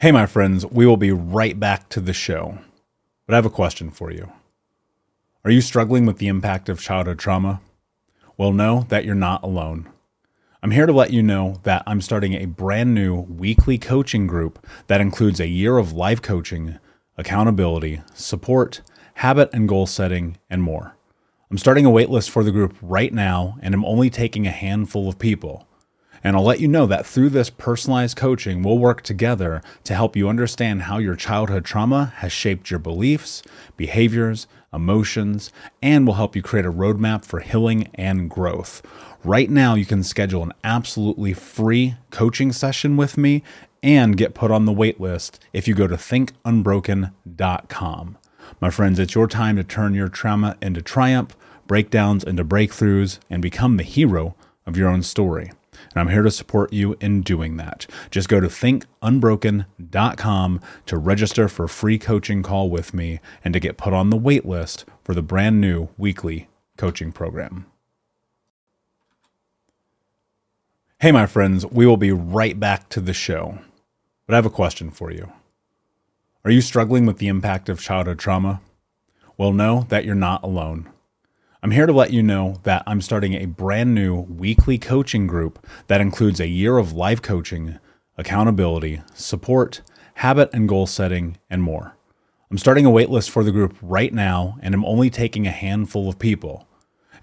Hey, my friends, we will be right back to the show. But I have a question for you. Are you struggling with the impact of childhood trauma? Well, know that you're not alone. I'm here to let you know that I'm starting a brand new weekly coaching group that includes a year of life coaching, accountability, support, habit and goal setting, and more. I'm starting a waitlist for the group right now, and I'm only taking a handful of people. And I'll let you know that through this personalized coaching, we'll work together to help you understand how your childhood trauma has shaped your beliefs, behaviors, emotions, and will help you create a roadmap for healing and growth. Right now, you can schedule an absolutely free coaching session with me and get put on the wait list if you go to thinkunbroken.com. My friends, it's your time to turn your trauma into triumph, breakdowns into breakthroughs, and become the hero of your own story. And I'm here to support you in doing that. Just go to thinkunbroken.com to register for a free coaching call with me and to get put on the wait list for the brand new weekly coaching program. Hey, my friends, we will be right back to the show. But I have a question for you. Are you struggling with the impact of childhood trauma? Well, know that you're not alone. I'm here to let you know that I'm starting a brand new weekly coaching group that includes a year of life coaching, accountability, support, habit and goal setting, and more. I'm starting a waitlist for the group right now, and I'm only taking a handful of people.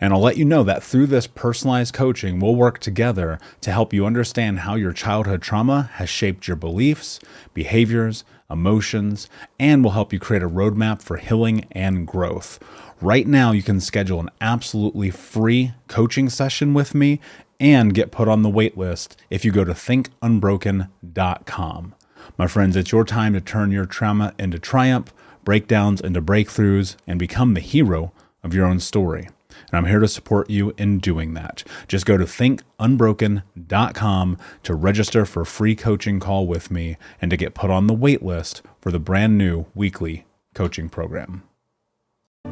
And I'll let you know that through this personalized coaching, we'll work together to help you understand how your childhood trauma has shaped your beliefs, behaviors, emotions, and will help you create a roadmap for healing and growth. Right now, you can schedule an absolutely free coaching session with me and get put on the wait list if you go to thinkunbroken.com. My friends, it's your time to turn your trauma into triumph, breakdowns into breakthroughs, and become the hero of your own story. And I'm here to support you in doing that. Just go to thinkunbroken.com to register for a free coaching call with me and to get put on the wait list for the brand new weekly coaching program.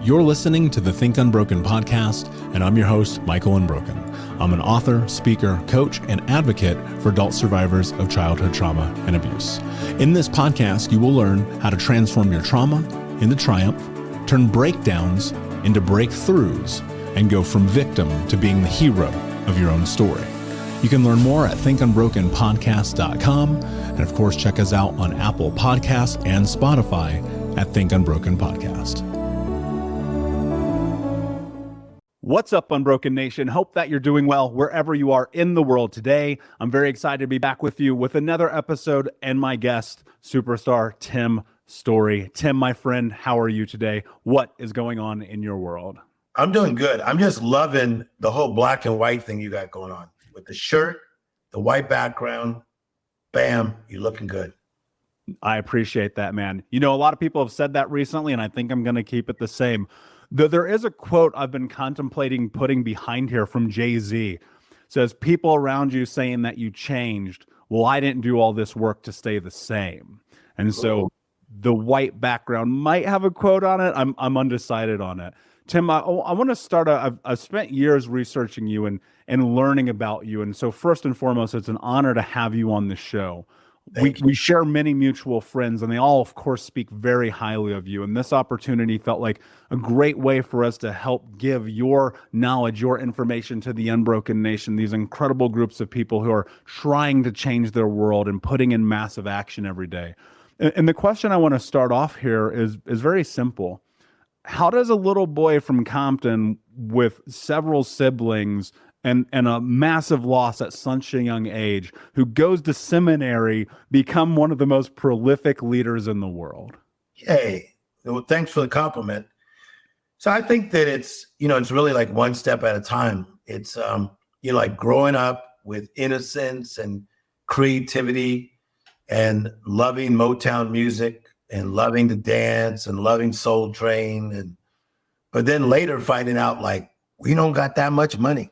You're listening to the Think Unbroken podcast, and I'm your host, Michael Unbroken. I'm an author, speaker, coach, and advocate for adult survivors of childhood trauma and abuse. In this podcast, you will learn how to transform your trauma into triumph, turn breakdowns into breakthroughs, and go from victim to being the hero of your own story. You can learn more at thinkunbrokenpodcast.com, and of course, check us out on Apple Podcasts and Spotify at Think Unbroken Podcast. What's up, Unbroken Nation? Hope that you're doing well wherever you are in the world today. I'm very excited to be back with you with another episode and my guest, superstar Tim Storey. Tim, my friend, how are you today? What is going on in your world? I'm doing good. I'm just loving the whole black and white thing you got going on with the shirt, the white background. Bam, you're looking good. I appreciate that, man. You know, a lot of people have said that recently, and I think I'm going to keep it the same. There is a quote I've been contemplating putting behind here from Jay-Z. It says, people around you saying that you changed. Well, I didn't do all this work to stay the same. And so the white background might have a quote on it. I'm undecided on it. Tim, I want to start. I've spent years researching you and learning about you. And so first and foremost, it's an honor to have you on the show. We share many mutual friends, and they all, of course, speak very highly of you. And this opportunity felt like a great way for us to help give your knowledge, your information to the Unbroken Nation, these incredible groups of people who are trying to change their world and putting in massive action every day. And the question I want to start off here is very simple. How does a little boy from Compton with several siblings and a massive loss at such a young age, who goes to seminary, become one of the most prolific leaders in the world? Hey, well, thanks for the compliment. So I think that it's really like one step at a time. It's, like growing up with innocence and creativity and loving Motown music and loving to dance and loving Soul Train. But then later finding out like, we don't got that much money.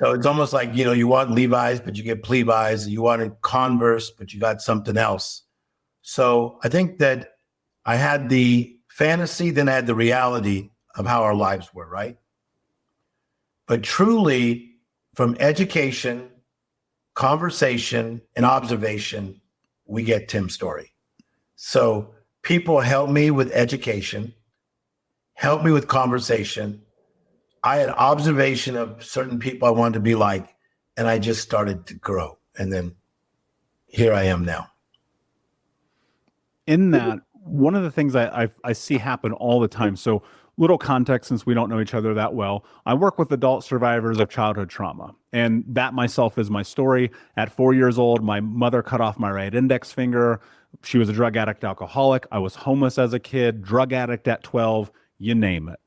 So it's almost like, you want Levi's, but you get Plevi's. You wanted Converse, but you got something else. So I think that I had the fantasy, then I had the reality of how our lives were, right? But truly, from education, conversation, and observation, we get Tim Storey. So people help me with education, help me with conversation. I had observation of certain people I wanted to be like, and I just started to grow. And then here I am now. In that, one of the things I see happen all the time. So little context, since we don't know each other that well, I work with adult survivors of childhood trauma. And that myself is my story. At 4 years old, my mother cut off my right index finger. She was a drug addict, alcoholic. I was homeless as a kid, drug addict at 12, you name it.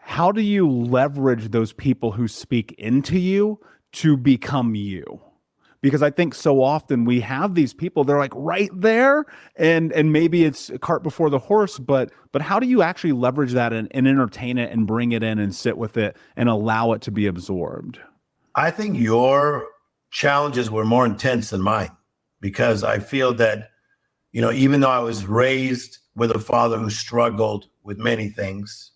How do you leverage those people who speak into you to become you? Because I think so often we have these people, they're like right there, and maybe it's a cart before the horse, but how do you actually leverage that and entertain it and bring it in and sit with it and allow it to be absorbed? I think your challenges were more intense than mine, because I feel that, even though I was raised with a father who struggled with many things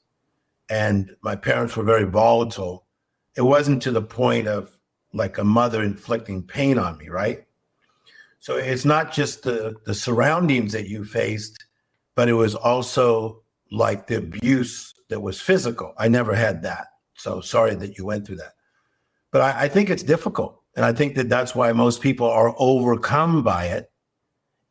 and my parents were very volatile, it wasn't to the point of like a mother inflicting pain on me, right? So it's not just the surroundings that you faced, but it was also like the abuse that was physical. I never had that. So sorry that you went through that. But I think it's difficult. And I think that that's why most people are overcome by it,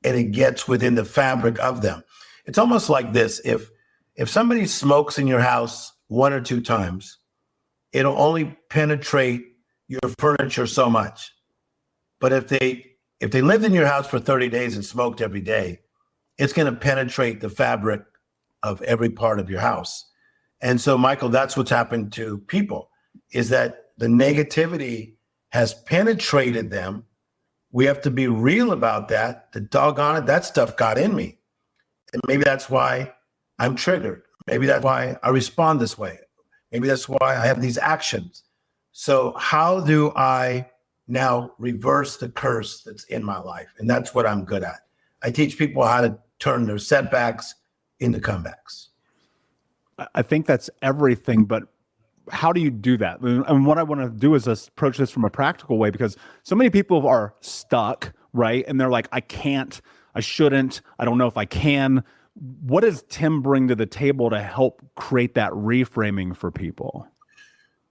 and it gets within the fabric of them. It's almost like this. If somebody smokes in your house 1 or 2 times, it'll only penetrate your furniture so much. But if they lived in your house for 30 days and smoked every day, it's going to penetrate the fabric of every part of your house. And so, Michael, that's what's happened to people, is that the negativity has penetrated them. We have to be real about that. The doggone it, that stuff got in me. And maybe that's why I'm triggered. Maybe that's why I respond this way. Maybe that's why I have these actions. So how do I now reverse the curse that's in my life? And that's what I'm good at. I teach people how to turn their setbacks into comebacks. I think that's everything, but how do you do that? And what I want to do is approach this from a practical way, because so many people are stuck, right? And they're like, I can't, I shouldn't, I don't know if I can. What does Tim bring to the table to help create that reframing for people?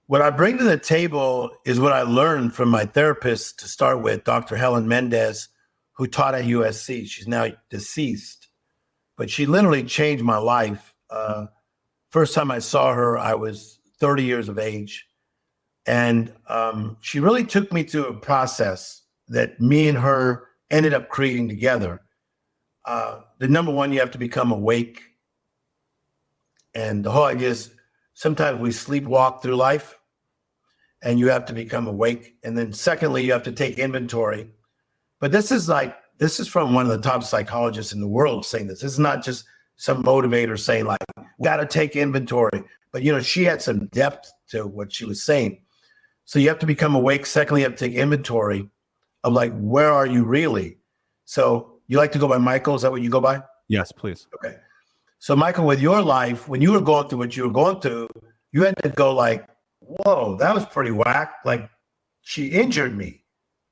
What I bring to the table is what I learned from my therapist to start with, Dr. Helen Mendez, who taught at USC. She's now deceased, but she literally changed my life. First time I saw her, I was 30 years of age. And she really took me through a process that me and her ended up creating together. The number one, you have to become awake. And the whole idea is sometimes we sleepwalk through life, and you have to become awake. And then secondly, you have to take inventory. But this is from one of the top psychologists in the world saying this. This is not just some motivator saying like, we got to take inventory. But, she had some depth to what she was saying. So you have to become awake. Secondly, you have to take inventory of like, where are you really? So you like to go by Michael? Is that what you go by? Yes, please. Okay. So Michael, with your life, when you were going through what you were going through, you had to go like, whoa, that was pretty whack. Like, she injured me.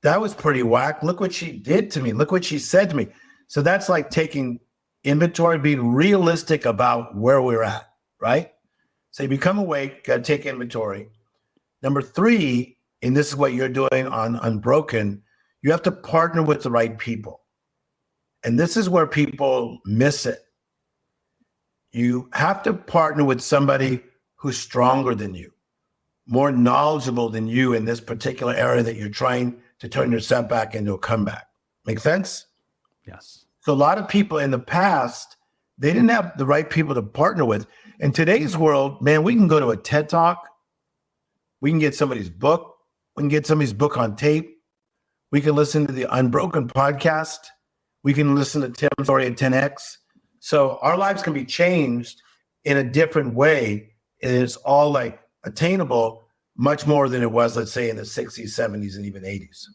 That was pretty whack. Look what she did to me. Look what she said to me. So that's like taking inventory, being realistic about where we're at, right? So you become awake, got to take inventory. Number 3, and this is what you're doing on Unbroken, you have to partner with the right people. And this is where people miss it. You have to partner with somebody who's stronger than you, more knowledgeable than you in this particular area that you're trying to turn your setback into a comeback. Make sense? Yes. So a lot of people in the past, they didn't have the right people to partner with. In today's world, man, we can go to a TED Talk. We can get somebody's book. We can get somebody's book on tape. We can listen to the Unbroken podcast. We can listen to Tim Storey at 10X. So our lives can be changed in a different way. And it's all like attainable much more than it was, let's say, in the 60s, 70s, and even 80s.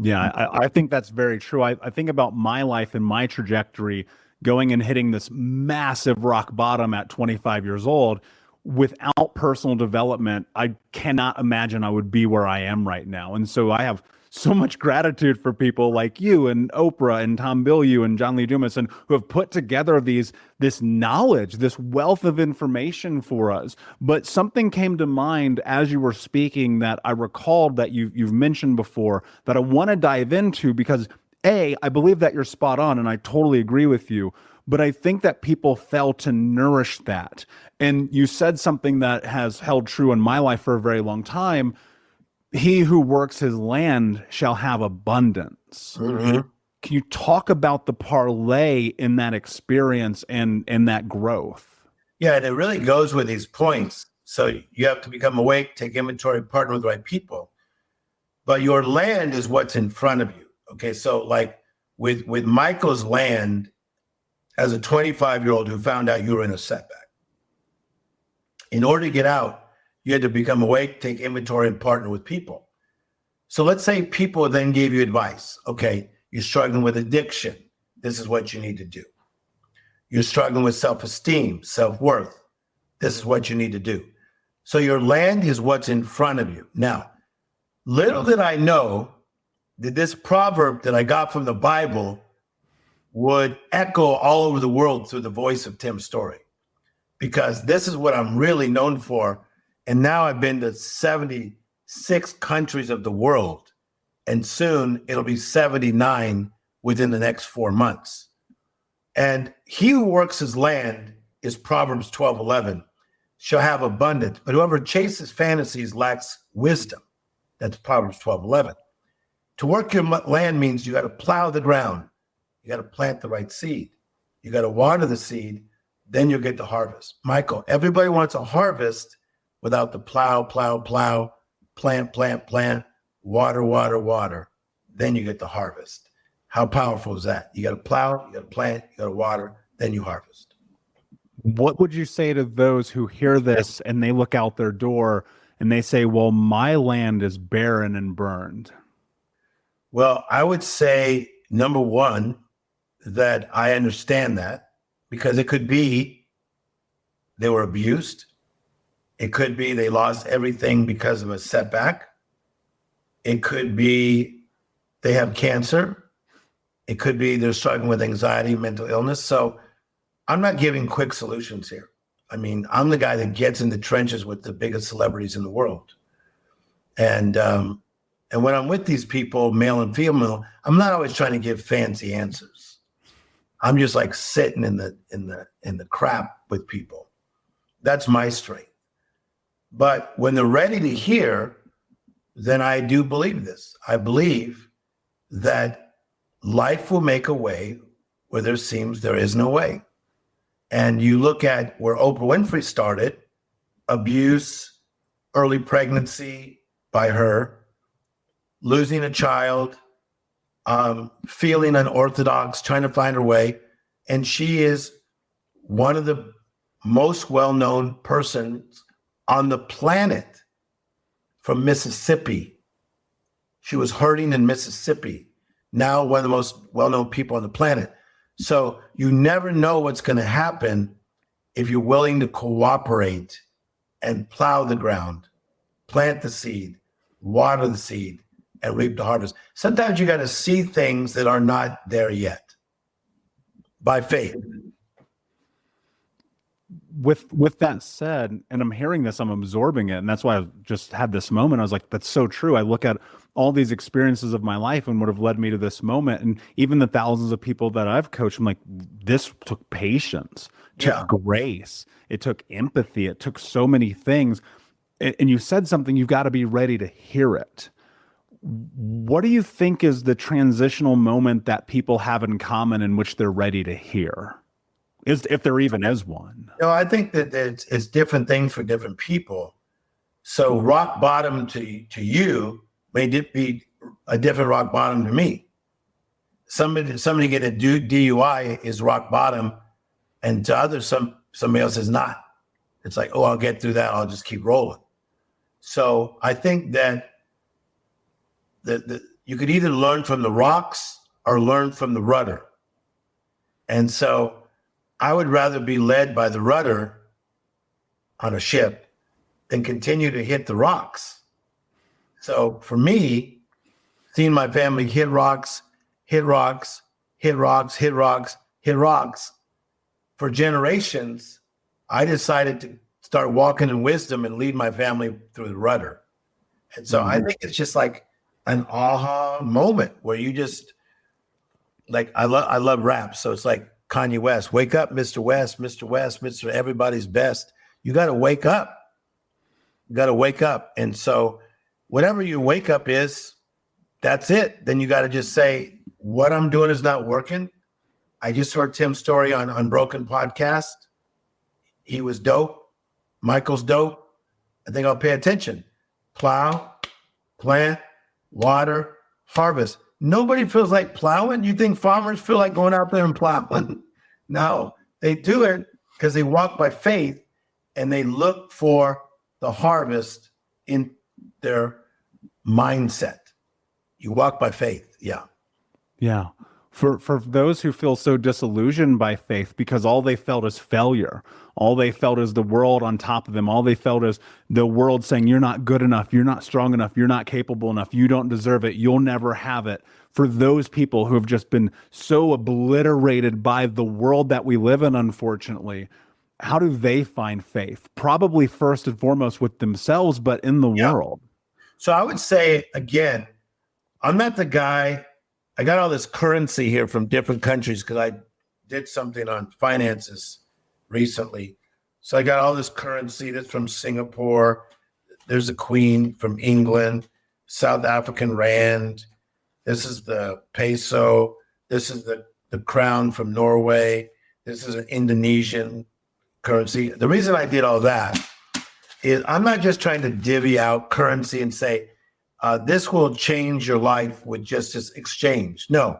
Yeah, I think that's very true. I think about my life and my trajectory going and hitting this massive rock bottom at 25 years old. Without personal development, I cannot imagine I would be where I am right now. And so I have so much gratitude for people like you and Oprah and Tom Bilyeu and John Lee Dumas, and who have put together this knowledge, this wealth of information for us. But something came to mind as you were speaking that I recalled that you've mentioned before that I want to dive into, because I believe that you're spot on and I totally agree with you. But I think that people fail to nourish that. And you said something that has held true in my life for a very long time. He who works his land shall have abundance. Mm-hmm. Can you talk about the parlay in that experience and that growth? Yeah, and it really goes with these points. So you have to become awake, take inventory, partner with the right people. But your land is what's in front of you. Okay, so like with Michael's land, as a 25-year-old who found out you were in a setback, in order to get out, you had to become awake, take inventory, and partner with people. So let's say people then gave you advice. Okay, you're struggling with addiction. This is what you need to do. You're struggling with self-esteem, self-worth. This is what you need to do. So your land is what's in front of you. Now, little did I know that this proverb that I got from the Bible would echo all over the world through the voice of Tim Storey, because this is what I'm really known for. And now I've been to 76 countries of the world, and soon it'll be 79 within the next 4 months. And he who works his land is Proverbs 12:11, shall have abundance, but whoever chases fantasies lacks wisdom. That's Proverbs 12:11. To work your land means you got to plow the ground. You got to plant the right seed. You got to water the seed, then you'll get the harvest. Michael, everybody wants a harvest without the plow, plant, water. Then you get the harvest. How powerful is that? You got to plow, you got to plant, you got to water, then you harvest. What would you say to those who hear this and they look out their door and they say, well, my land is barren and burned? Well, I would say, number one, that I understand that, because it could be they were abused. It could be they lost everything because of a setback. It could be they have cancer. It could be they're struggling with anxiety, mental illness. So I'm not giving quick solutions here. I mean, I'm the guy that gets in the trenches with the biggest celebrities in the world. And when I'm with these people, male and female, I'm not always trying to give fancy answers. I'm just like sitting in the crap with people. That's my strength. But when they're ready to hear, then I do believe this. I believe that life will make a way where there seems there is no way. And you look at where Oprah Winfrey started, abuse, early pregnancy by her, losing a child, feeling unorthodox, trying to find her way. And she is one of the most well-known persons on the planet from Mississippi. She was hurting in Mississippi, now one of the most well-known people on the planet. So you never know what's going to happen if you're willing to cooperate and plow the ground, plant the seed, water the seed, and reap the harvest. Sometimes you got to see things that are not there yet by faith. With that said, and I'm hearing this, I'm absorbing it, and that's why I just had this moment. I was like, that's so true. I look at all these experiences of my life and what have led me to this moment, and even the thousands of people that I've coached, I'm like, this took patience, took grace, it took empathy, it took so many things. And you said something, you've got to be ready to hear it. What do you think is the transitional moment that people have in common in which they're ready to hear? If there even is one. No, I think that it's different things for different people. So rock bottom to you may be a different rock bottom to me. Somebody get a DUI is rock bottom, and to others, somebody else is not. It's like, oh, I'll get through that. I'll just keep rolling. So I think that you could either learn from the rocks or learn from the rudder. And so I would rather be led by the rudder on a ship than continue to hit the rocks. So for me, seen my family hit rocks, hit rocks, hit rocks, hit rocks, hit rocks for generations, I decided to start walking in wisdom and lead my family through the rudder. And so I think it's just like an aha moment where you just like, I love rap. So it's like Kanye West, wake up, Mr. West, Mr. West, Mr. Everybody's best. You got to wake up. You got to wake up. And so whatever your wake up is, that's it. Then you got to just say, what I'm doing is not working. I just heard Tim Storey on Unbroken podcast. He was dope. Michael's dope. I think I'll pay attention. Plow, plant, water, harvest. Nobody feels like plowing. You think farmers feel like going out there and plowing? No, they do it because they walk by faith and they look for the harvest in their mindset. You walk by faith. Yeah. Yeah. For those who feel so disillusioned by faith because all they felt is failure, all they felt is the world on top of them, all they felt is the world saying, you're not good enough, you're not strong enough, you're not capable enough, you don't deserve it, you'll never have it. For those people who have just been so obliterated by the world that we live in, unfortunately, how do they find faith? Probably first and foremost with themselves, but in the world. So I would say, again, I'm not the guy. I got all this currency here from different countries because I did something on finances recently. So I got all this currency that's from Singapore. There's a queen from England, South African rand. This is the peso. This is the crown from Norway. This is an Indonesian currency. The reason I did all that is I'm not just trying to divvy out currency and say, this will change your life with just this exchange. No.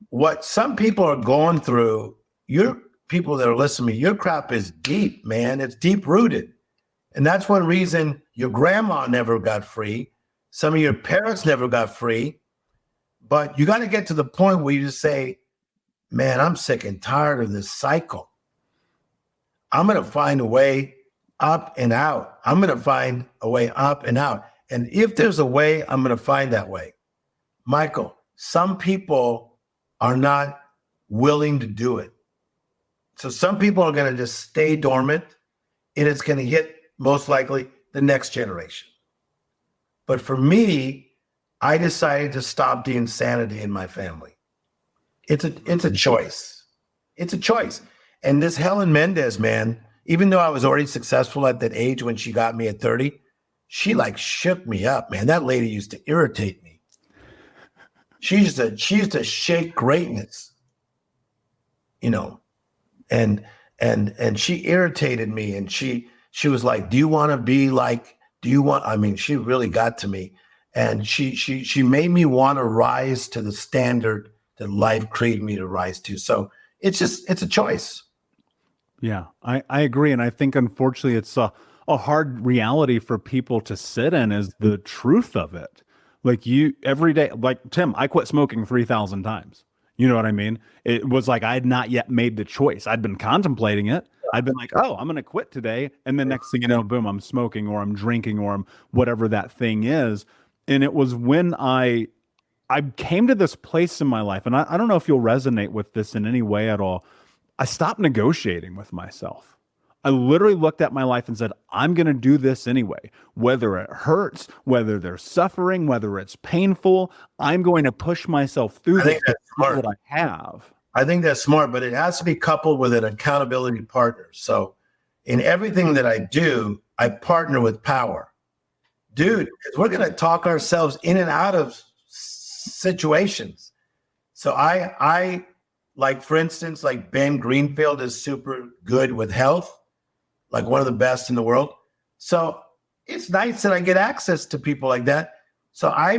What some people are going through, your people that are listening to me, your crap is deep, man. It's deep rooted. And that's one reason your grandma never got free. Some of your parents never got free. But you got to get to the point where you just say, man, I'm sick and tired of this cycle. I'm going to find a way up and out. I'm going to find a way up and out. And if there's a way, I'm going to find that way. Michael, some people are not willing to do it. So some people are going to just stay dormant, and it's going to hit most likely the next generation. But for me, I decided to stop the insanity in my family. It's a choice. It's a choice. And this Helen Mendez, man, even though I was already successful at that age when she got me at 30, she like shook me up, man. That lady used to irritate me. She used to shake greatness, you know, and she irritated me. And she was like, do you want to be like, I mean, she really got to me. And she made me want to rise to the standard that life created me to rise to. So it's a choice. Yeah, I agree. And I think, unfortunately, it's a hard reality for people to sit in is the truth of it. Like you every day, like Tim, I quit smoking 3,000 times. You know what I mean? It was like I had not yet made the choice. I'd been contemplating it. I'd been like, oh, I'm going to quit today. And then next thing you know, boom, I'm smoking or I'm drinking or I'm whatever that thing is. And it was when I came to this place in my life, and I don't know if you'll resonate with this in any way at all. I stopped negotiating with myself. I literally looked at my life and said, I'm going to do this anyway, whether it hurts, whether there's suffering, whether it's painful, I'm going to push myself through this what I have. I think that's smart, but it has to be coupled with an accountability partner. So in everything that I do, I partner with power. Dude, we're going to talk ourselves in and out of situations. So I like, for instance, like Ben Greenfield is super good with health, like one of the best in the world. So it's nice that I get access to people like that. So I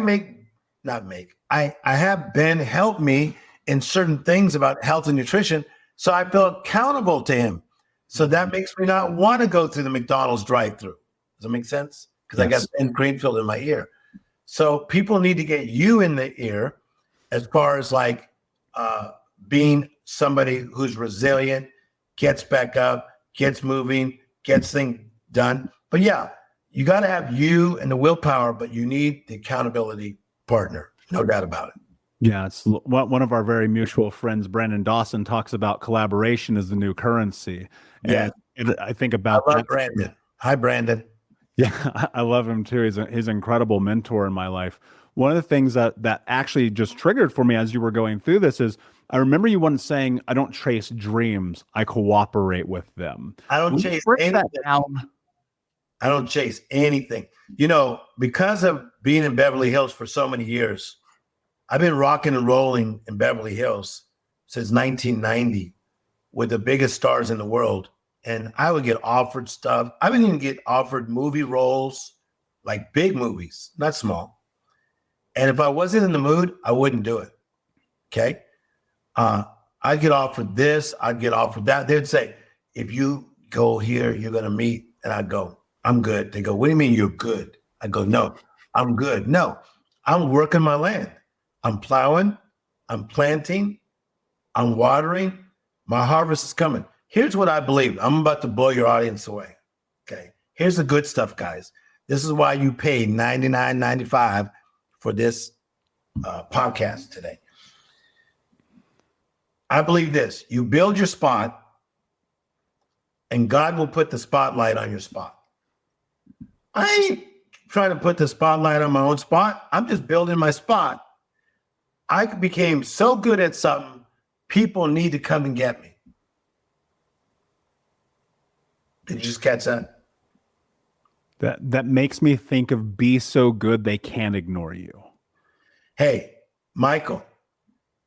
have Ben help me in certain things about health and nutrition. So I feel accountable to him. So that makes me not want to go through the McDonald's drive-through. Does that make sense? Because I got Ben Greenfield in my ear. So people need to get you in the ear as far as like being somebody who's resilient, gets back up, gets moving, gets things done. But yeah, you got to have you and the willpower, but you need the accountability partner. No doubt about it. Yeah, it's one of our very mutual friends, Brandon Dawson, talks about collaboration as the new currency. Yeah. And I think I about love that. Brandon. Hi, Brandon. Yeah, I love him too. He's an incredible mentor in my life. One of the things that actually just triggered for me as you were going through this is I remember you once saying, "I don't chase dreams, I cooperate with them." I don't Will you chase break anything. that down? I don't chase anything. Because of being in Beverly Hills for so many years, I've been rocking and rolling in Beverly Hills since 1990 with the biggest stars in the world. And I would get offered stuff. I would even get offered movie roles, like big movies, not small. And if I wasn't in the mood, I wouldn't do it. Okay. I'd get offered this, I'd get offered that. They'd say, if you go here, you're going to meet. And I'd go, I'm good. They go, what do you mean you're good? I go, no, I'm good. No, I'm working my land. I'm plowing, I'm planting, I'm watering. My harvest is coming. Here's what I believe. I'm about to blow your audience away. Okay. Here's the good stuff, guys. This is why you pay $99.95 for this podcast today. I believe this. You build your spot, and God will put the spotlight on your spot. I ain't trying to put the spotlight on my own spot. I'm just building my spot. I became so good at something, people need to come and get me. Did you just catch that? That makes me think of be so good they can't ignore you. Hey, Michael,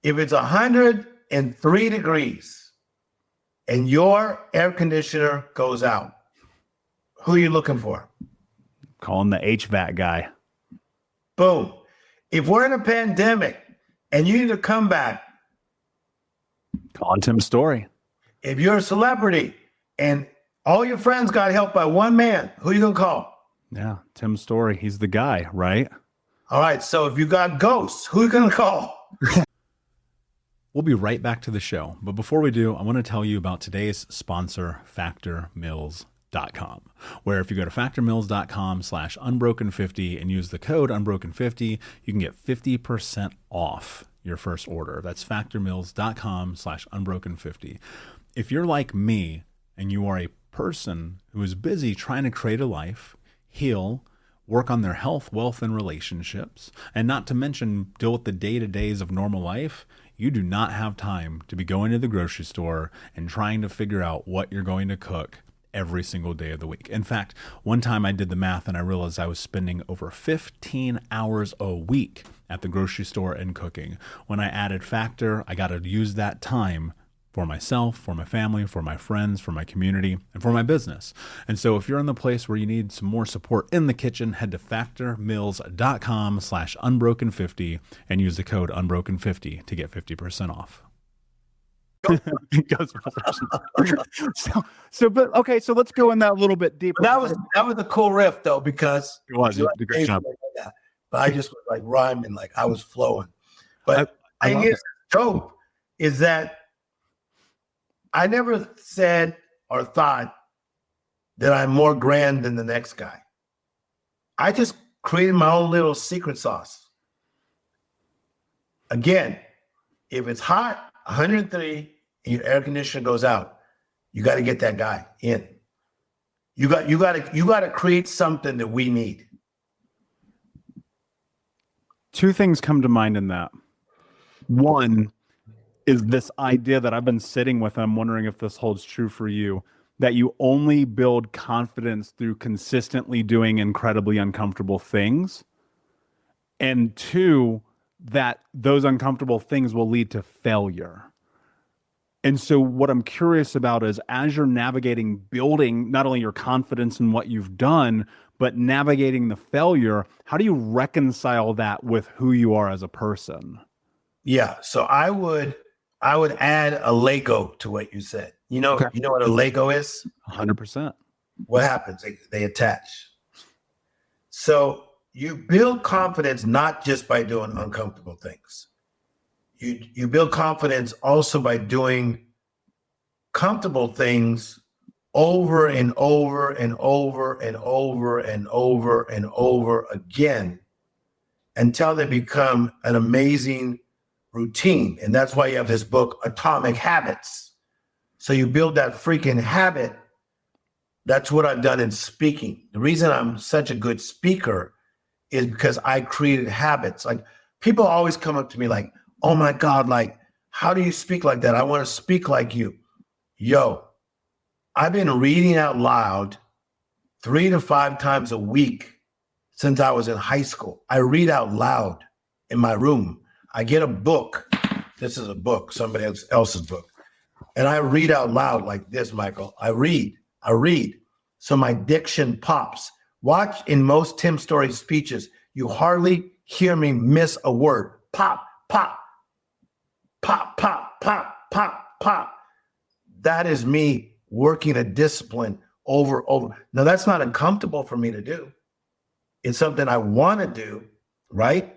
if it's 103 degrees and your air conditioner goes out, who are you looking for? Calling the HVAC guy. Boom. If we're in a pandemic and you need to come back, Calling Tim Storey. if you're a celebrity and all your friends got helped by one man, who are you going to call? Yeah, Tim Storey. He's the guy, right? All right. So if you got ghosts, who are you going to call? We'll be right back to the show. But before we do, I want to tell you about today's sponsor, FactorMills.com, where if you go to factormills.com/unbroken50 and use the code unbroken50, you can get 50% off your first order. That's factormills.com/unbroken50. If you're like me and you are a person who is busy trying to create a life, heal, work on their health, wealth, and relationships, and not to mention deal with the day-to-days of normal life, you do not have time to be going to the grocery store and trying to figure out what you're going to cook every single day of the week. In fact, one time I did the math and I realized I was spending over 15 hours a week at the grocery store and cooking. When I added Factor, I got to use that time for myself, for my family, for my friends, for my community, and for my business. And so if you're in the place where you need some more support in the kitchen, head to factormills.com/unbroken50 and use the code unbroken50 to get 50% off. But okay, so let's go in that a little bit deeper. That was a cool riff though, because It was. You did a great job. But I just was like rhyming, like I was flowing. But I love I guess dope is that I never said or thought that I'm more grand than the next guy. I just created my own little secret sauce. Again, if it's hot, 103, and your air conditioner goes out, you got to get that guy in. You got to create something that we need. Two things come to mind in that. One is this idea that I've been sitting with, and I'm wondering if this holds true for you, that you only build confidence through consistently doing incredibly uncomfortable things. And two, that those uncomfortable things will lead to failure. And so what I'm curious about is as you're navigating building not only your confidence in what you've done, but navigating the failure, how do you reconcile that with who you are as a person? Yeah. So I would add a Lego to what you said. You know what a Lego is? 100%. What happens? They attach. So you build confidence not just by doing uncomfortable things. You build confidence also by doing comfortable things over and over and over and over and over and over again until they become an amazing routine. And that's why you have this book, Atomic Habits. So you build that freaking habit. That's what I've done in speaking. The reason I'm such a good speaker is because I created habits. Like, people always come up to me like, oh my God, like, how do you speak like that? I want to speak like you. Yo, I've been reading out loud 3 to 5 times a week since I was in high school. I read out loud in my room. I get a book. This is a book, somebody else's book. And I read out loud like this, Michael. I read. So my diction pops. Watch in most Tim Storey speeches, you hardly hear me miss a word. Pop, pop, pop, pop, pop, pop, pop. That is me working a discipline over. Now, that's not uncomfortable for me to do. It's something I want to do, right?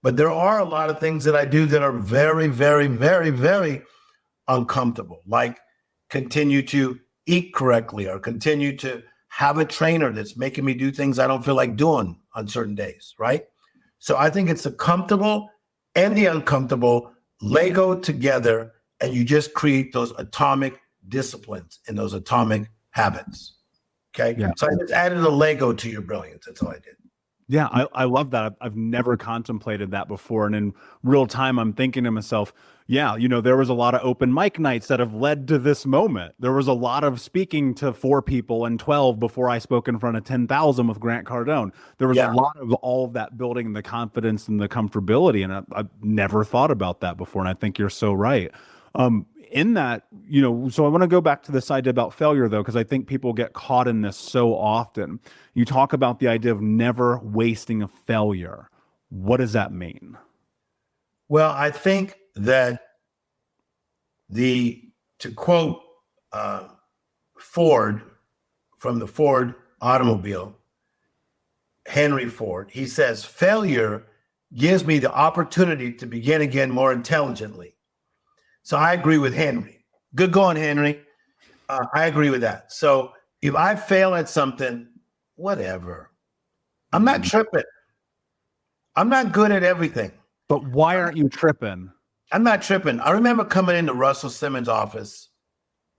But there are a lot of things that I do that are very, very, very, very uncomfortable, like continue to eat correctly or continue to have a trainer that's making me do things I don't feel like doing on certain days, right? So I think it's the comfortable and the uncomfortable Lego together, and you just create those atomic disciplines and those atomic habits. Okay. Yeah. So I just added a Lego to your brilliance. That's all I did. Yeah, I love that. I've never contemplated that before. And in real time, I'm thinking to myself, yeah, there was a lot of open mic nights that have led to this moment. There was a lot of speaking to 4 people and 12 before I spoke in front of 10,000 with Grant Cardone. There was a lot of all of that building the confidence and the comfortability. And I've never thought about that before. And I think you're so right. In that, so I want to go back to this idea about failure, though, because I think people get caught in this so often. You talk about the idea of never wasting a failure. What does that mean? Well, I think that to quote Ford from the Ford automobile, Henry Ford, he says, failure gives me the opportunity to begin again more intelligently. So I agree with Henry. Good going, Henry. I agree with that. So if I fail at something, whatever. I'm not tripping. I'm not good at everything. But why aren't you tripping? I'm not tripping. I remember coming into Russell Simmons' office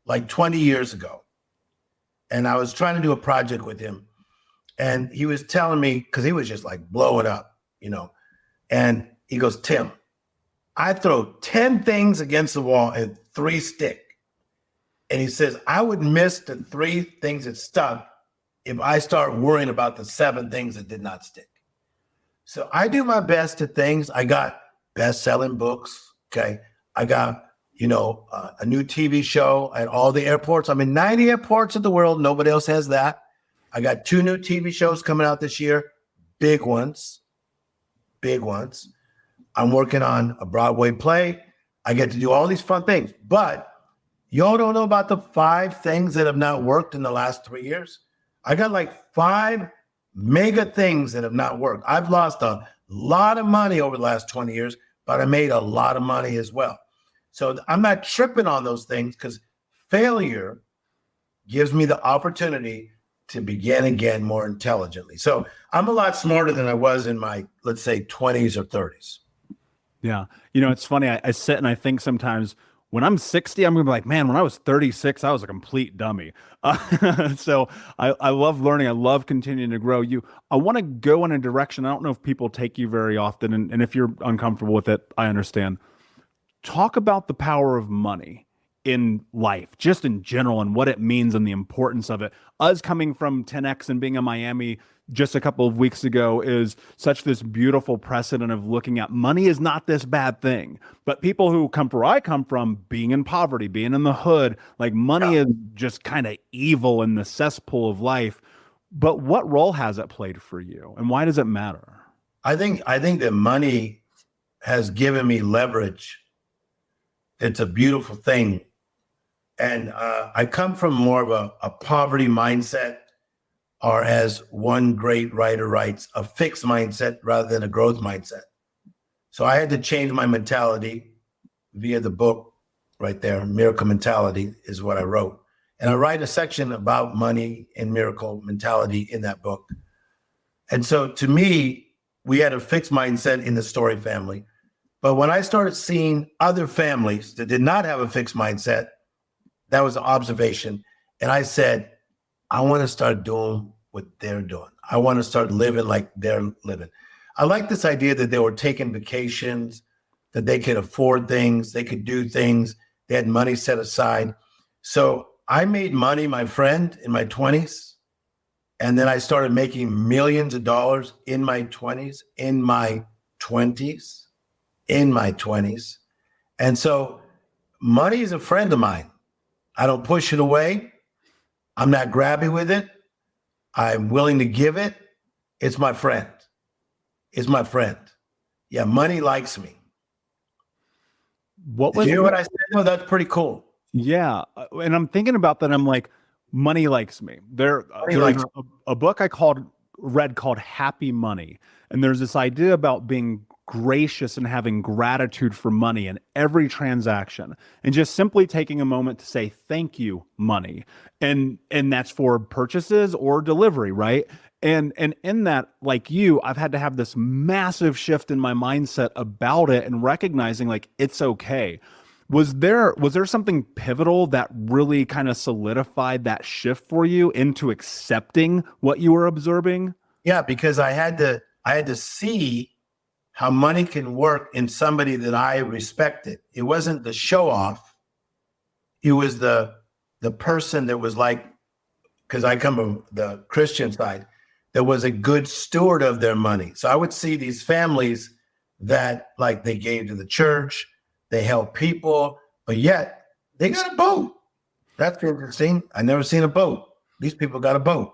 like 20 years ago. And I was trying to do a project with him. And he was telling me, because he was just like blowing up, and he goes, Tim, I throw 10 things against the wall and 3 stick. And he says, I would miss the 3 things that stuck if I start worrying about the 7 things that did not stick. So I do my best at things. I got best-selling books. Okay. I got, a new TV show at all the airports. I'm in 90 airports of the world. Nobody else has that. I got 2 new TV shows coming out this year. Big ones. I'm working on a Broadway play. I get to do all these fun things, but y'all don't know about the 5 things that have not worked in the last 3 years. I got like 5 mega things that have not worked. I've lost a lot of money over the last 20 years, but I made a lot of money as well. So I'm not tripping on those things because failure gives me the opportunity to begin again more intelligently. So I'm a lot smarter than I was in my, let's say, 20s or 30s. Yeah. It's funny. I sit and I think sometimes when I'm 60, I'm going to be like, man, when I was 36, I was a complete dummy. So I love learning. I love continuing to grow. I want to go in a direction. I don't know if people take you very often. And if you're uncomfortable with it, I understand. Talk about the power of money in life, just in general, and what it means and the importance of it. Us coming from 10X and being in Miami just a couple of weeks ago is such this beautiful precedent of looking at money is not this bad thing. But people who come from where I come from, being in poverty, being in the hood, like money is just kind of evil in the cesspool of life. But what role has it played for you, and why does it matter? I think that money has given me leverage. It's a beautiful thing. And I come from more of a poverty mindset, or as one great writer writes, a fixed mindset rather than a growth mindset. So I had to change my mentality via the book right there. Miracle Mentality is what I wrote. And I write a section about money and miracle mentality in that book. And so to me, we had a fixed mindset in the Storey family. But when I started seeing other families that did not have a fixed mindset, that was an observation. And I said, I want to start doing what they're doing. I want to start living like they're living. I like this idea that they were taking vacations, that they could afford things, they could do things, they had money set aside. So I made money, my friend, in my 20s. And then I started making millions of dollars in my 20s, in my 20s. And so money is a friend of mine. I don't push it away. I'm not grabby with it. I'm willing to give it. It's my friend. It's my friend. Yeah, money likes me. What was Did you hear what I said? No, that's pretty cool. Yeah. And I'm thinking about that. I'm like, money likes me. There's a book I read called Happy Money. And there's this idea about being gracious and having gratitude for money in every transaction, and just simply taking a moment to say thank you, money. And that's for purchases or delivery, right? And in that, like you, I've had to have this massive shift in my mindset about it and recognizing like it's okay. Was there something pivotal that really kind of solidified that shift for you into accepting what you were observing? Yeah, because I had to see how money can work in somebody that I respected. It wasn't the show off. It was the person that was like, because I come from the Christian side, that was a good steward of their money. So I would see these families that like they gave to the church, they helped people, but yet they got a boat. That's interesting. I never seen a boat. These people got a boat,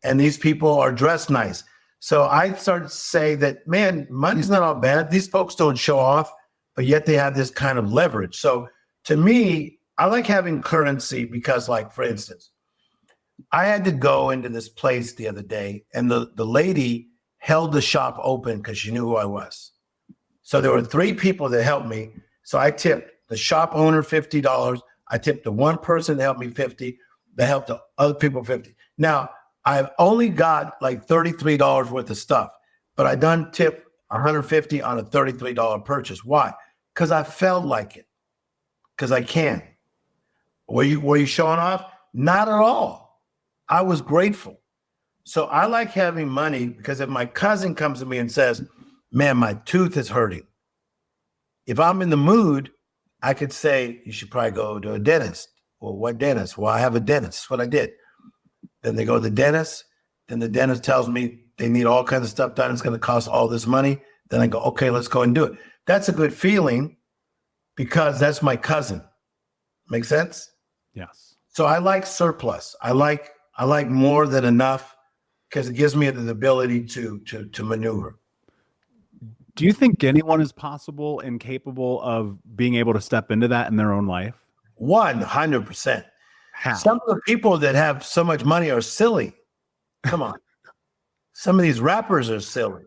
and these people are dressed nice. So I started to say that, man, money's not all bad. These folks don't show off, but yet they have this kind of leverage. So to me, I like having currency because, like, for instance, I had to go into this place the other day, and the lady held the shop open because she knew who I was. So there were 3 people that helped me. So I tipped the shop owner $50. I tipped the one person that helped me $50. That helped the other people $50. Now, I've only got like $33 worth of stuff, but I done tip $150 on a $33 purchase. Why? Because I felt like it. Because I can. Were you showing off? Not at all. I was grateful. So I like having money because if my cousin comes to me and says, man, my tooth is hurting. If I'm in the mood, I could say, you should probably go to a dentist. Well, what dentist? Well, I have a dentist. That's what I did. Then they go to the dentist. Then the dentist tells me they need all kinds of stuff done. It's going to cost all this money. Then I go, okay, let's go and do it. That's a good feeling because that's my cousin. Make sense? Yes. So I like surplus. I like more than enough because it gives me the ability to maneuver. Do you think anyone is possible and capable of being able to step into that in their own life? 100%. How? Some of the people that have so much money are silly. Come on. Some of these rappers are silly.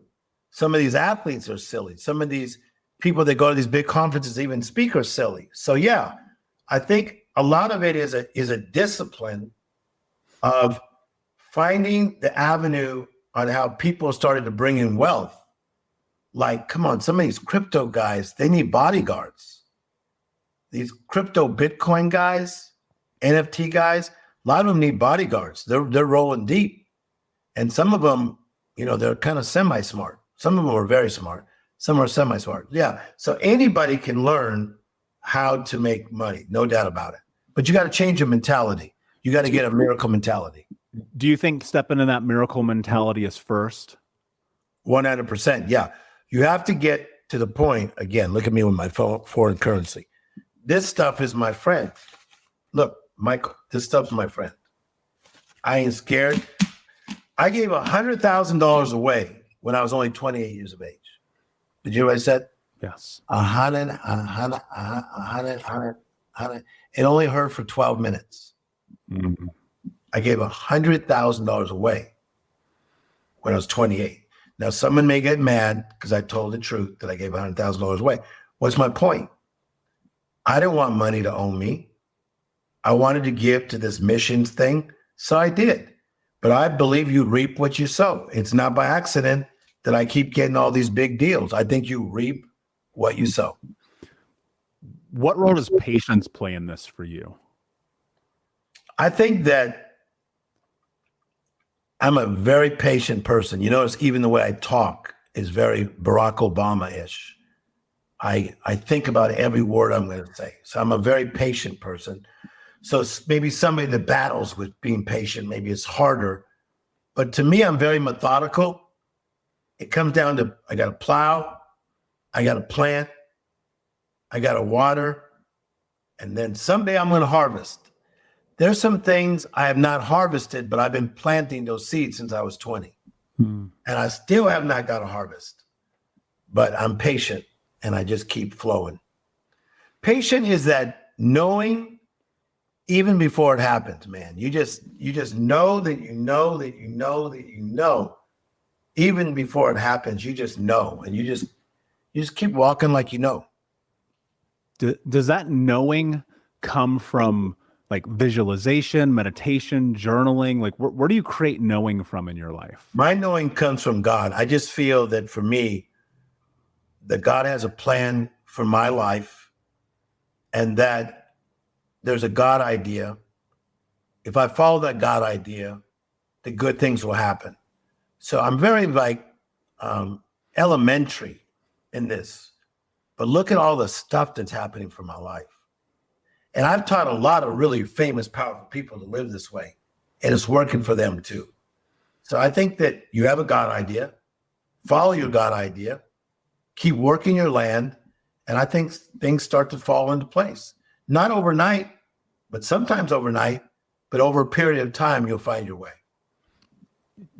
Some of these athletes are silly. Some of these people that go to these big conferences even speak are silly. So yeah, I think a lot of it is a discipline of finding the avenue on how people started to bring in wealth. Like, come on, some of these crypto guys, they need bodyguards. These crypto Bitcoin guys, NFT guys, a lot of them need bodyguards. They're rolling deep. And some of them, they're kind of semi-smart. Some of them are very smart. Some are semi-smart. Yeah. So anybody can learn how to make money, no doubt about it. But you got to change your mentality. You got to get a miracle mentality. Do you think step into that miracle mentality is first? 100%. Yeah. You have to get to the point, again, look at me with my foreign currency. This stuff is my friend. Look, Michael, this stuff's my friend. I ain't scared. I gave $100,000 away when I was only 28 years of age. Did you hear what I said? Yes. 100. It only hurt for 12 minutes. Mm-hmm. I gave $100,000 away when I was 28. Now, someone may get mad because I told the truth that I gave $100,000 away. What's my point? I didn't want money to own me. I wanted to give to this missions thing, so I did. But I believe you reap what you sow. It's not by accident that I keep getting all these big deals. I think you reap what you sow. What role does patience play in this for you? I think that I'm a very patient person. You notice even the way I talk is very Barack Obama-ish. I think about every word I'm going to say. So I'm a very patient person. So maybe somebody that battles with being patient, maybe it's harder. But to me, I'm very methodical. It comes down to, I got to plow, I got to plant, I got to water, and then someday I'm going to harvest. There's some things I have not harvested, but I've been planting those seeds since I was 20. And I still have not got a harvest, but I'm patient and I just keep flowing. Patient is that knowing even before it happens, man. You just know that you know that you know that you know. Even before it happens, you just know, and you just keep walking like you know. Does that knowing come from like visualization, meditation, journaling? Like where do you create knowing from in your life? My knowing comes from God. I just feel that for me, that God has a plan for my life and that there's a God idea. If I follow that God idea, the good things will happen. So I'm very elementary in this, but look at all the stuff that's happening for my life. And I've taught a lot of really famous, powerful people to live this way, and it's working for them too. So I think that you have a God idea, follow your God idea, keep working your land, and I think things start to fall into place. Not overnight, but sometimes overnight, but over a period of time, you'll find your way.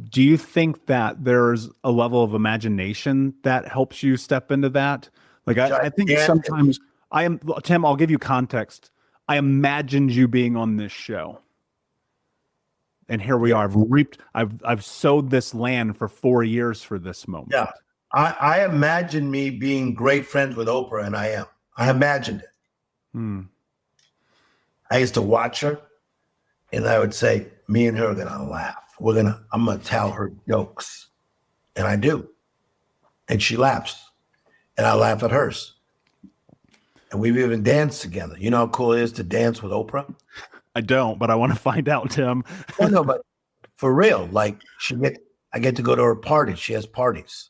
Do you think that there's a level of imagination that helps you step into that? Like I think sometimes Tim, I'll give you context. I imagined you being on this show. And here we are. I've sowed this land for 4 years for this moment. Yeah. I imagined me being great friends with Oprah, and I am. I imagined it. I used to watch her, and I would say, me and her are gonna laugh. I'm gonna tell her jokes. And I do. And she laughs. And I laugh at hers. And we've even danced together. You know how cool it is to dance with Oprah? I don't, but I want to find out, Tim. Oh, no, but for real, like I get to go to her party. She has parties.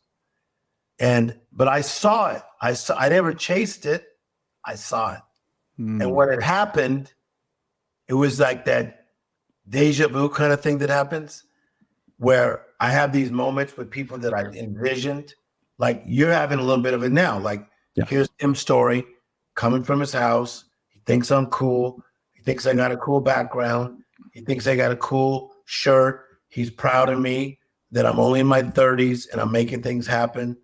But I saw it. I never chased it. I saw it. And when it happened, it was like that deja vu kind of thing that happens where I have these moments with people that I envisioned, like you're having a little bit of it now. Like here's Tim Storey coming from his house. He thinks I'm cool. He thinks I got a cool background. He thinks I got a cool shirt. He's proud of me that I'm only in my 30s and I'm making things happen.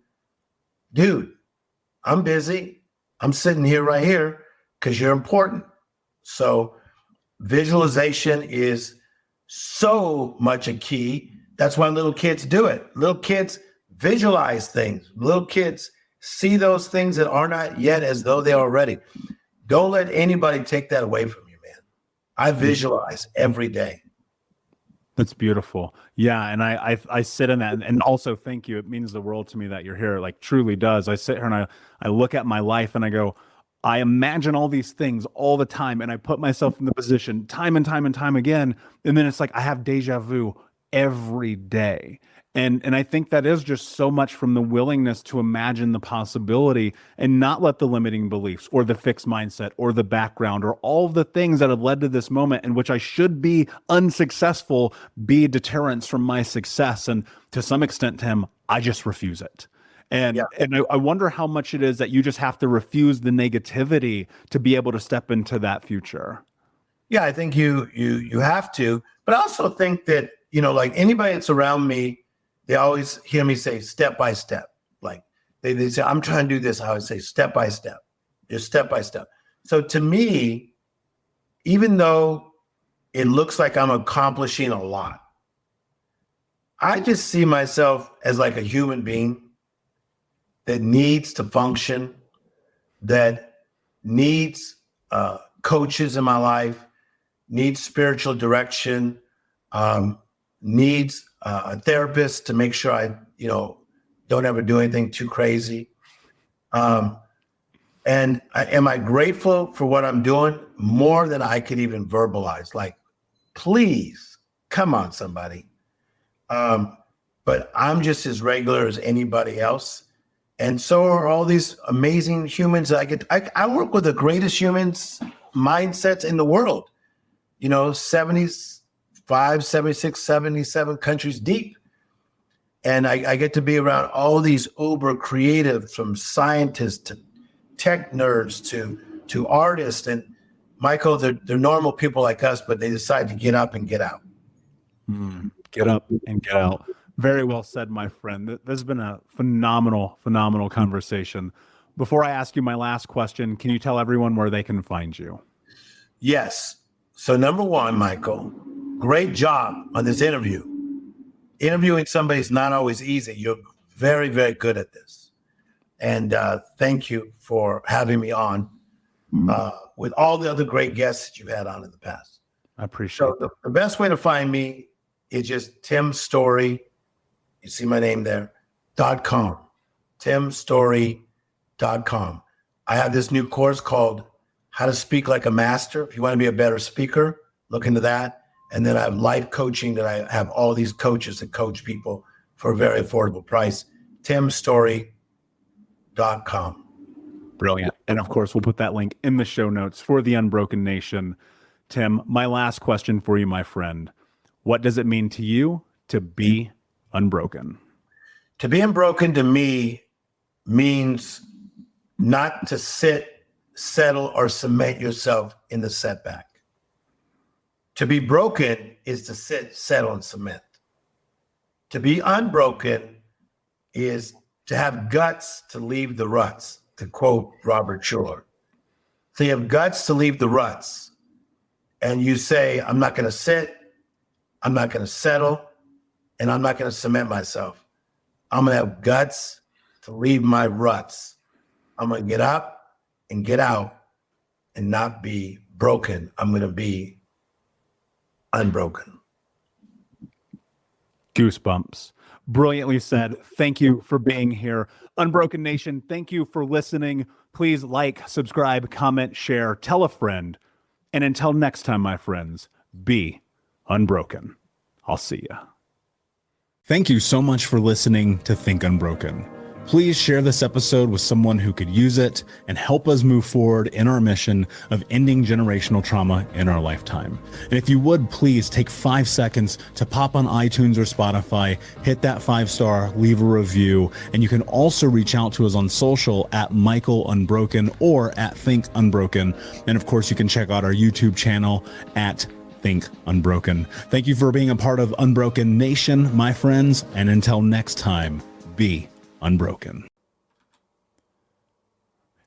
Dude, I'm busy. I'm sitting here right here because you're important. So visualization is so much a key. That's why little kids do it. Little kids visualize things. Little kids see those things that are not yet as though they are ready. Don't let anybody take that away from you, man. I visualize every day. That's beautiful. Yeah. And I sit in that and also thank you. It means the world to me that you're here. Like truly does. I sit here and I look at my life and I go, I imagine all these things all the time. And I put myself in the position time and time and time again. And then it's like, I have deja vu every day. And I think that is just so much from the willingness to imagine the possibility and not let the limiting beliefs or the fixed mindset or the background or all of the things that have led to this moment in which I should be unsuccessful be deterrents from my success. And to some extent, Tim, I just refuse it. And I wonder how much it is that you just have to refuse the negativity to be able to step into that future. Yeah, I think you have to. But I also think that, like anybody that's around me, they always hear me say step by step. Like they say, I'm trying to do this. I always say step by step, just step by step. So to me, even though it looks like I'm accomplishing a lot, I just see myself as like a human being that needs to function, that needs coaches in my life, needs spiritual direction, needs a therapist to make sure I, Don't ever do anything too crazy. Am I grateful for what I'm doing? More than I could even verbalize. Like, please, come on, somebody. But I'm just as regular as anybody else. And so are all these amazing humans. I work with the greatest humans mindsets in the world, 75, 76, 77 countries deep. And I get to be around all these uber creatives, from scientists to tech nerds to artists. And Michael, they're normal people like us, but they decide to get up and get out. Get up and get out. Very well said, my friend. This has been a phenomenal conversation. Before I ask you my last question, can you tell everyone where they can find you? Yes. So number one, Michael, great job on this interview. Interviewing somebody is not always easy. You're very, very good at this. And thank you for having me on with all the other great guests that you've had on in the past. I appreciate it. So the best way to find me is just Tim Storey. You see my name there, .com, timstorey.com. I have this new course called How to Speak Like a Master. If you want to be a better speaker, look into that. And then I have life coaching that I have all these coaches that coach people for a very affordable price, timstorey.com. Brilliant. And of course, we'll put that link in the show notes for the Unbroken Nation. Tim, my last question for you, my friend. What does it mean to you to be unbroken? To be unbroken to me means not to sit, settle, or cement yourself in the setback. To be broken is to sit, settle, and cement. To be unbroken is to have guts to leave the ruts, to quote Robert Schuller. So you have guts to leave the ruts, and you say, I'm not going to sit, I'm not going to settle, and I'm not going to cement myself. I'm going to have guts to leave my ruts. I'm going to get up and get out and not be broken. I'm going to be unbroken. Goosebumps. Brilliantly said. Thank you for being here. Unbroken Nation, thank you for listening. Please like, subscribe, comment, share, tell a friend. And until next time, my friends, be unbroken. I'll see ya. Thank you so much for listening to Think Unbroken. Please share this episode with someone who could use it and help us move forward in our mission of ending generational trauma in our lifetime. And if you would, please take 5 seconds to pop on iTunes or Spotify, hit that 5-star, leave a review, and you can also reach out to us on social at Michael Unbroken or at Think Unbroken. And of course, you can check out our YouTube channel at Think Unbroken. Thank you for being a part of Unbroken Nation, my friends, and until next time, be unbroken.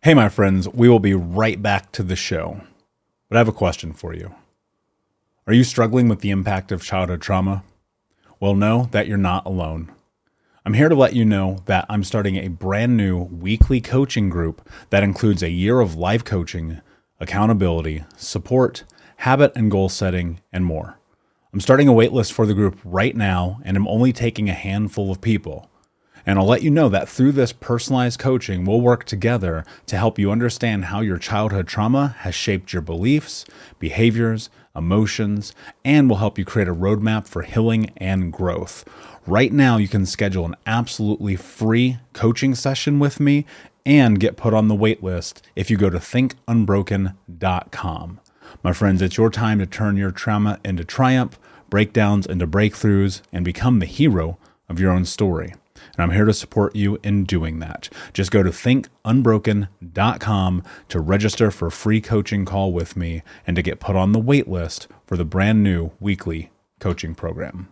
Hey, my friends, we will be right back to the show. But I have a question for you. Are you struggling with the impact of childhood trauma? Well, know that you're not alone. I'm here to let you know that I'm starting a brand new weekly coaching group that includes a year of live coaching, accountability, support, habit and goal setting, and more. I'm starting a waitlist for the group right now, and I'm only taking a handful of people. And I'll let you know that through this personalized coaching, we'll work together to help you understand how your childhood trauma has shaped your beliefs, behaviors, emotions, and will help you create a roadmap for healing and growth. Right now, you can schedule an absolutely free coaching session with me and get put on the wait list if you go to thinkunbroken.com. My friends, it's your time to turn your trauma into triumph, breakdowns into breakthroughs, and become the hero of your own story. And I'm here to support you in doing that. Just go to thinkunbroken.com to register for a free coaching call with me and to get put on the wait list for the brand new weekly coaching program.